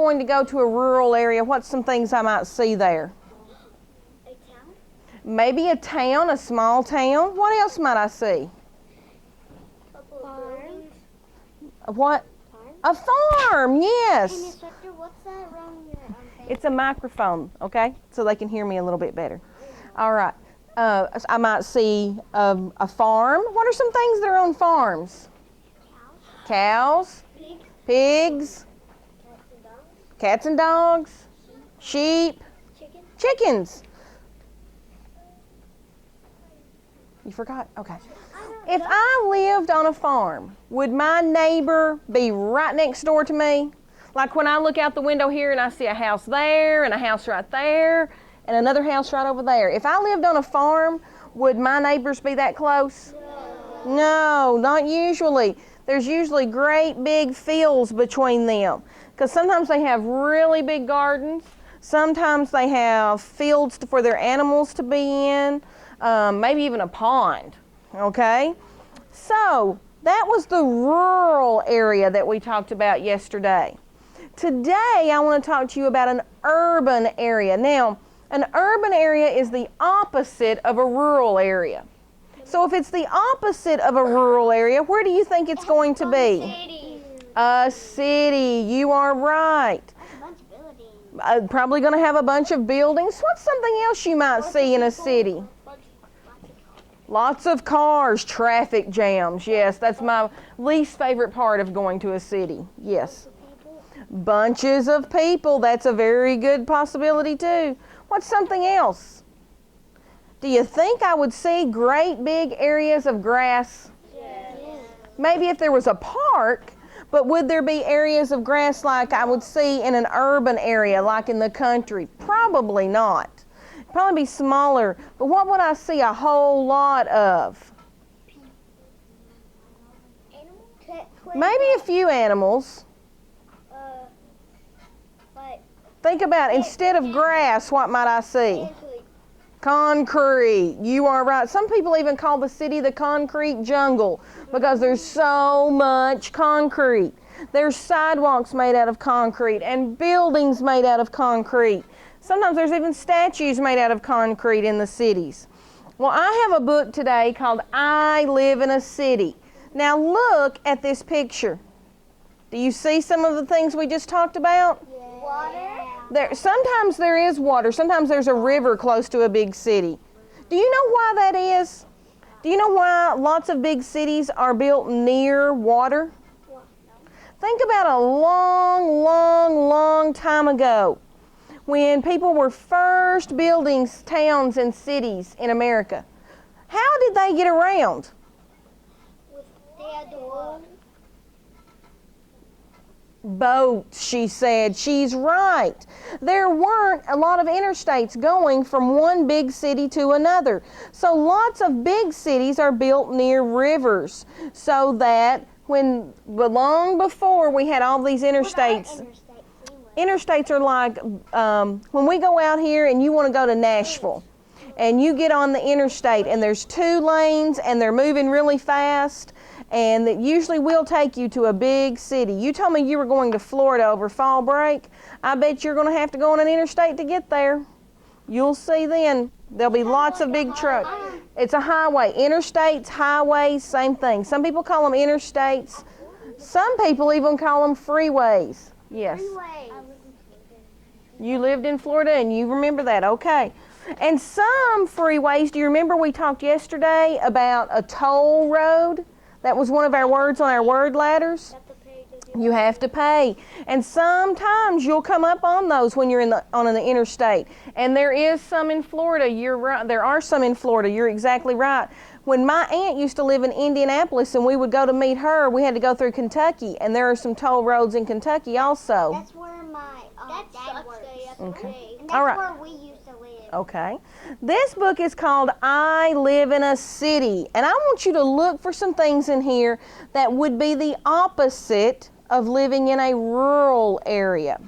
Going to go to a rural area, what's some things I might see there? A town? Maybe a town, a small town. What else might I see? A what? A farm, yes. Hey, Miss Hector, what's that around your thing? It's a microphone, okay? So they can hear me a little bit better. All right. I might see a farm. What are some things that are on farms? Cows. Pigs. Cats and dogs. Sheep. Chickens. You forgot? Okay. If I lived on a farm, would my neighbor be right next door to me? Like when I look out the window here and I see a house there and a house right there and another house right over there. If I lived on a farm, would my neighbors be that close? No, not usually. There's usually great big fields between them because sometimes they have really big gardens. Sometimes they have fields for their animals to be in, maybe even a pond, okay? So that was the rural area that we talked about yesterday. Today I want to talk to you about an urban area. Now, an urban area is the opposite of a rural area. So if it's the opposite of a rural area, where do you think it's going to be? City. A city. You are right. A bunch of buildings. Probably going to have a bunch of buildings. What's something else you might see in a city? Lots of cars, traffic jams. Yes, that's my least favorite part of going to a city. Yes. Bunches of people. That's a very good possibility too. What's something else? Do you think I would see great big areas of grass? Yes. Maybe if there was a park, but would there be areas of grass like I would see in an urban area, like in the country? Probably not. Probably be smaller, but what would I see a whole lot of? Maybe a few animals. Think about, instead of grass, what might I see? Concrete. You are right. Some people even call the city the concrete jungle because there's so much concrete. There's sidewalks made out of concrete and buildings made out of concrete. Sometimes there's even statues made out of concrete in the cities. Well, I have a book today called I Live in a City. Now look at this picture. Do you see some of the things we just talked about? Water? Sometimes there is water. Sometimes there's a river close to a big city. Do you know why that is? Do you know why lots of big cities are built near water? Think about a long, long, long time ago when people were first building towns and cities in America. How did they get around? They had the road. Boats, she said. She's right. There weren't a lot of interstates going from one big city to another. So lots of big cities are built near rivers so that long before we had all these interstates. Interstates are like when we go out here and you want to go to Nashville and you get on the interstate and there's 2 lanes and they're moving really fast. And that usually will take you to a big city. You told me you were going to Florida over fall break. I bet you're going to have to go on an interstate to get there. You'll see then. There'll be lots of big trucks. It's a highway. Interstates, highways, same thing. Some people call them interstates. Some people even call them freeways. Yes. You lived in Florida and you remember that. Okay. And some freeways, do you remember we talked yesterday about a toll road? That was one of our words on our word ladders. You have to pay. And sometimes you'll come up on those when you're on the interstate. And there is some in Florida. You're right. There are some in Florida. You're exactly right. When my aunt used to live in Indianapolis and we would go to meet her, we had to go through Kentucky. And there are some toll roads in Kentucky also. That's where my dad works. Okay. And that's All right. where we used to live. Okay. This book is called I Live in a City. And I want you to look for some things in here that would be the opposite of living in a rural area.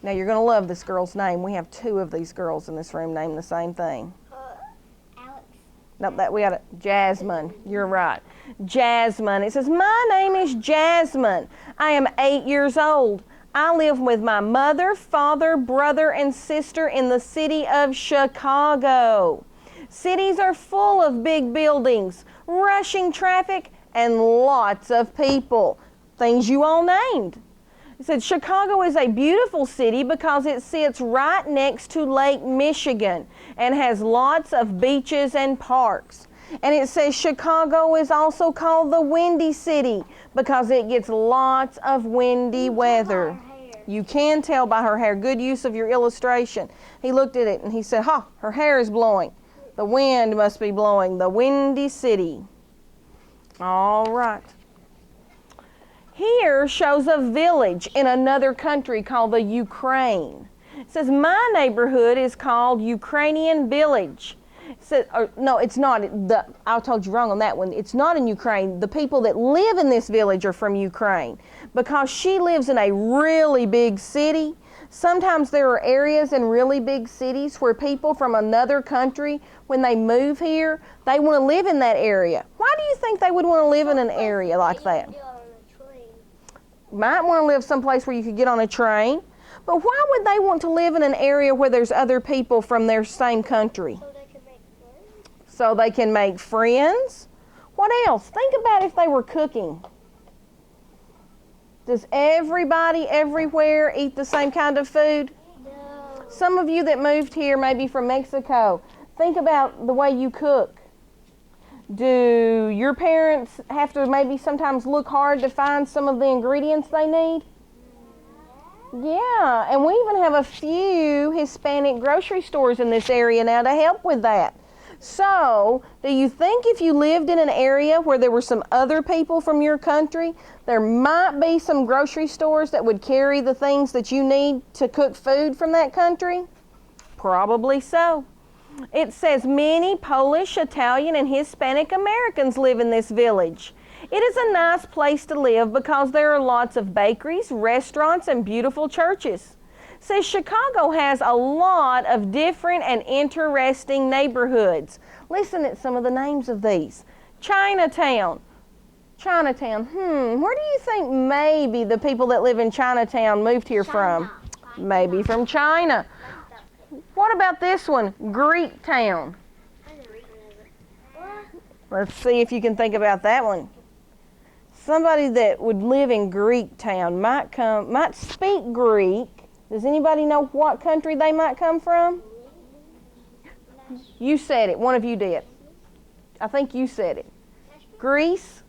Now you're going to love this girl's name. We have 2 of these girls in this room named the same thing. Alex. Nope, we got it. Jasmine. You're right. Jasmine. It says, my name is Jasmine. I am 8 years old. I live with my mother, father, brother, and sister in the city of Chicago. Cities are full of big buildings, rushing traffic, and lots of people. Things you all named. It said Chicago is a beautiful city because it sits right next to Lake Michigan and has lots of beaches and parks. And it says Chicago is also called the Windy City because it gets lots of windy weather. You can tell by her hair. Good use of your illustration. He looked at it and he said, her hair is blowing. The wind must be blowing. The Windy City. All right. Here shows a village in another country called the Ukraine. It says, my neighborhood is called Ukrainian Village. It says, no, it's not. I told you wrong on that one. It's not in Ukraine. The people that live in this village are from Ukraine because she lives in a really big city. Sometimes there are areas in really big cities where people from another country, when they move here, they want to live in that area. Why do you think they would want to live in an area like that? Might want to live someplace where you could get on a train, but why would they want to live in an area where there's other people from their same country? So they can make friends. So they can make friends? What else? Think about if they were cooking. Does everybody everywhere eat the same kind of food? No. Some of you that moved here, maybe from Mexico, think about the way you cook. Do your parents have to maybe sometimes look hard to find some of the ingredients they need? Yeah, and we even have a few Hispanic grocery stores in this area now to help with that. So, do you think if you lived in an area where there were some other people from your country, there might be some grocery stores that would carry the things that you need to cook food from that country? Probably so. It says many Polish, Italian, and Hispanic Americans live in this village. It is a nice place to live because there are lots of bakeries, restaurants, and beautiful churches. It says Chicago has a lot of different and interesting neighborhoods. Listen at some of the names of these. Chinatown. Where do you think maybe the people that live in Chinatown moved here from? Maybe from China. What about this one? Greek Town. Let's see if you can think about that one. Somebody that would live in Greek Town might speak Greek. Does anybody know what country they might come from? You said it. One of you did. I think you said it. Greece?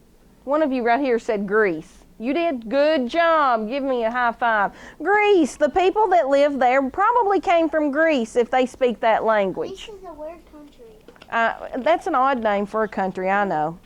One of you right here said Greece. You did? Good job. Give me a high five. Greece. The people that live there probably came from Greece if they speak that language. Greece is a weird country. That's an odd name for a country, I know.